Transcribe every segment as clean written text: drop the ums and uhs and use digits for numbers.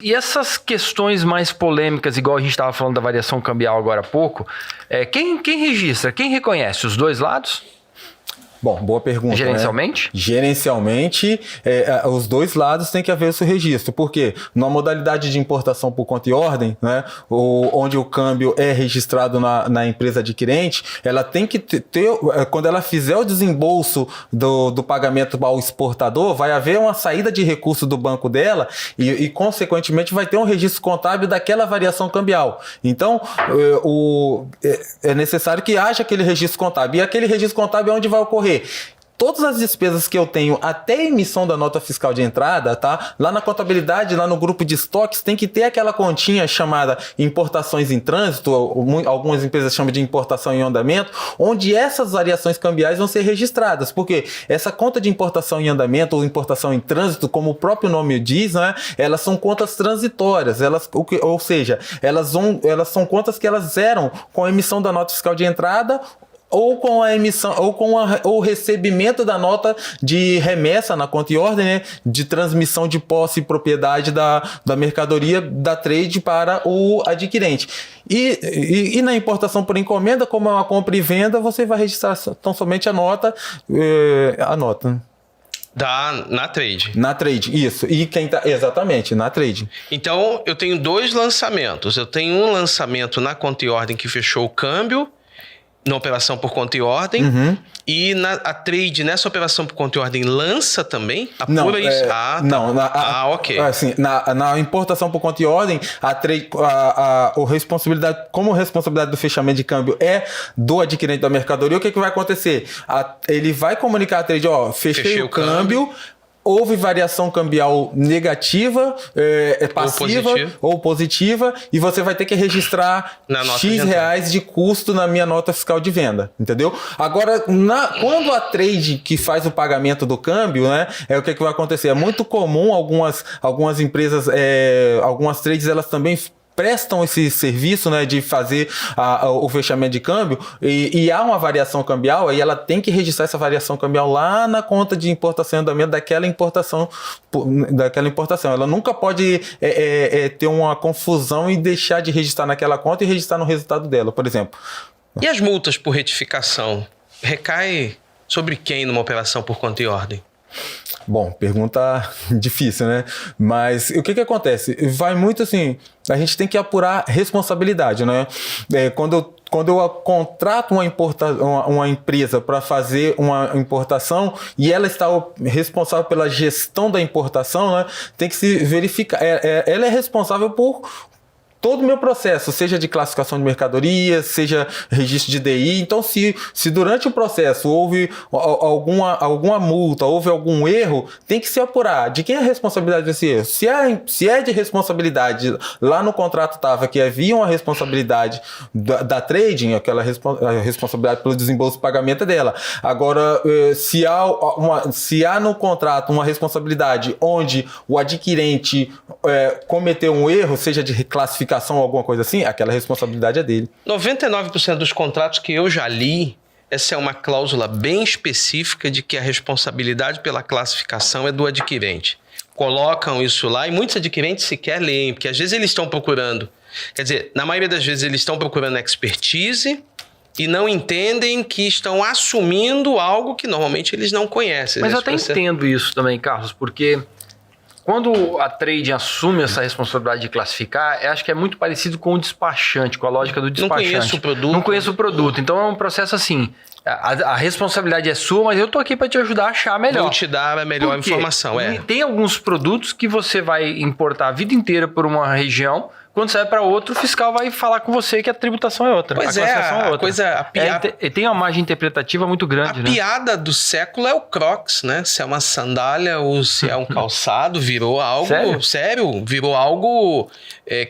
E essas questões mais polêmicas, igual a gente estava falando da variação cambial agora há pouco, quem registra, quem reconhece os dois lados? Bom, boa pergunta. Gerencialmente? Né? Gerencialmente, os dois lados tem que haver esse registro. Por quê? Na modalidade de importação por conta e ordem, né, onde o câmbio é registrado na empresa adquirente, ela tem que ter, quando ela fizer o desembolso do pagamento ao exportador, vai haver uma saída de recurso do banco dela e consequentemente, vai ter um registro contábil daquela variação cambial. Então, é necessário que haja aquele registro contábil. E aquele registro contábil é onde vai ocorrer todas as despesas que eu tenho até a emissão da nota fiscal de entrada, tá? Lá na contabilidade, lá no grupo de estoques, tem que ter aquela continha chamada importações em trânsito, algumas empresas chamam de importação em andamento, onde essas variações cambiais vão ser registradas, porque essa conta de importação em andamento ou importação em trânsito, como o próprio nome diz, né? Elas são contas transitórias, ou seja, elas são contas que elas zeram com a emissão da nota fiscal de entrada ou com a emissão, ou com o recebimento da nota de remessa na conta e ordem, né, de transmissão de posse e propriedade da mercadoria da trade para o adquirente. E na importação por encomenda, como é uma compra e venda, você vai registrar tão somente a nota. Na trade. Na trade, isso. E quem tá. Exatamente, na trade. Então, eu tenho dois lançamentos. Eu tenho um lançamento na conta e ordem que fechou o câmbio, na operação por conta e ordem, e a trade nessa operação por conta e ordem lança também? Apura isso? Não. Ok. Assim, na importação por conta e ordem, a trade, como responsabilidade do fechamento de câmbio é do adquirente da mercadoria, o que vai acontecer? Ele vai comunicar a trade, fechei o câmbio. Houve variação cambial negativa, passiva ou positiva, e você vai ter que registrar X reais de custo na minha nota fiscal de venda, entendeu? Agora, quando a trade que faz o pagamento do câmbio, né, o que vai acontecer? É muito comum algumas empresas, algumas trades, elas também prestam esse serviço, né, de fazer o fechamento de câmbio e há uma variação cambial, aí ela tem que registrar essa variação cambial lá na conta de importação e andamento daquela importação. Ela nunca pode ter uma confusão e deixar de registrar naquela conta e registrar no resultado dela, por exemplo. E as multas por retificação? Recai sobre quem numa operação por conta e ordem? Bom, pergunta difícil, né? Mas o que acontece? Vai muito assim, a gente tem que apurar responsabilidade, né? Quando eu contrato uma empresa para fazer uma importação e ela está responsável pela gestão da importação, né? Tem que se verificar. Ela é responsável por todo o meu processo, seja de classificação de mercadoria, seja registro de DI. Então, se durante o processo houve alguma multa, houve algum erro, tem que se apurar de quem é a responsabilidade desse erro. Se é de responsabilidade, lá no contrato estava que havia uma responsabilidade da trading, aquela responsabilidade pelo desembolso e pagamento dela. Agora, se há no contrato uma responsabilidade onde o adquirente cometeu um erro, seja de reclassificação ou alguma coisa assim, aquela responsabilidade é dele. 99% dos contratos que eu já li, essa é uma cláusula bem específica de que a responsabilidade pela classificação é do adquirente. Colocam isso lá e muitos adquirentes sequer leem, porque às vezes eles estão procurando, quer dizer, na maioria das vezes eles estão procurando expertise e não entendem que estão assumindo algo que normalmente eles não conhecem. Mas eu até entendo isso também, Carlos, porque quando a trade assume essa responsabilidade de classificar, eu acho que é muito parecido com o despachante, com a lógica do despachante. Não conheço o produto. Não conheço o produto. Então é um processo assim, a responsabilidade é sua, mas eu tô aqui para te ajudar a achar melhor. Vou te dar a melhor informação. Tem alguns produtos que você vai importar a vida inteira por uma região. Quando você vai para outro, o fiscal vai falar com você que a tributação é outra. Pois tem uma margem interpretativa muito grande. A piada do século é o Crocs, né? Se é uma sandália ou se é um calçado, virou algo... Sério? Virou algo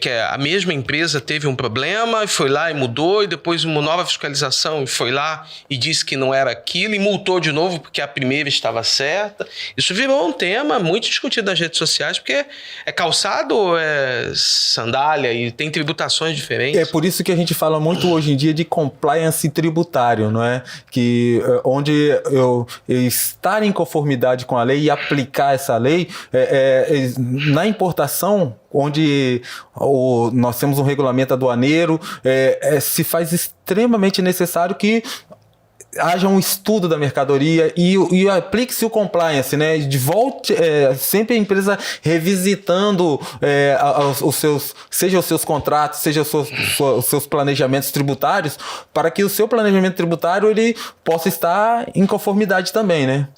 que a mesma empresa teve um problema e foi lá e mudou, e depois uma nova fiscalização e foi lá e disse que não era aquilo e multou de novo porque a primeira estava certa. Isso virou um tema muito discutido nas redes sociais, porque é calçado ou é sandália? Austrália e tem tributações diferentes. É por isso que a gente fala muito hoje em dia de compliance tributário, não é? Que onde eu estar em conformidade com a lei e aplicar essa lei na importação, onde nós temos um regulamento aduaneiro, se faz extremamente necessário que haja um estudo da mercadoria e aplique-se o compliance, né? De volte sempre a empresa revisitando seja os seus contratos, seja os seus planejamentos tributários, para que o seu planejamento tributário ele possa estar em conformidade também, né?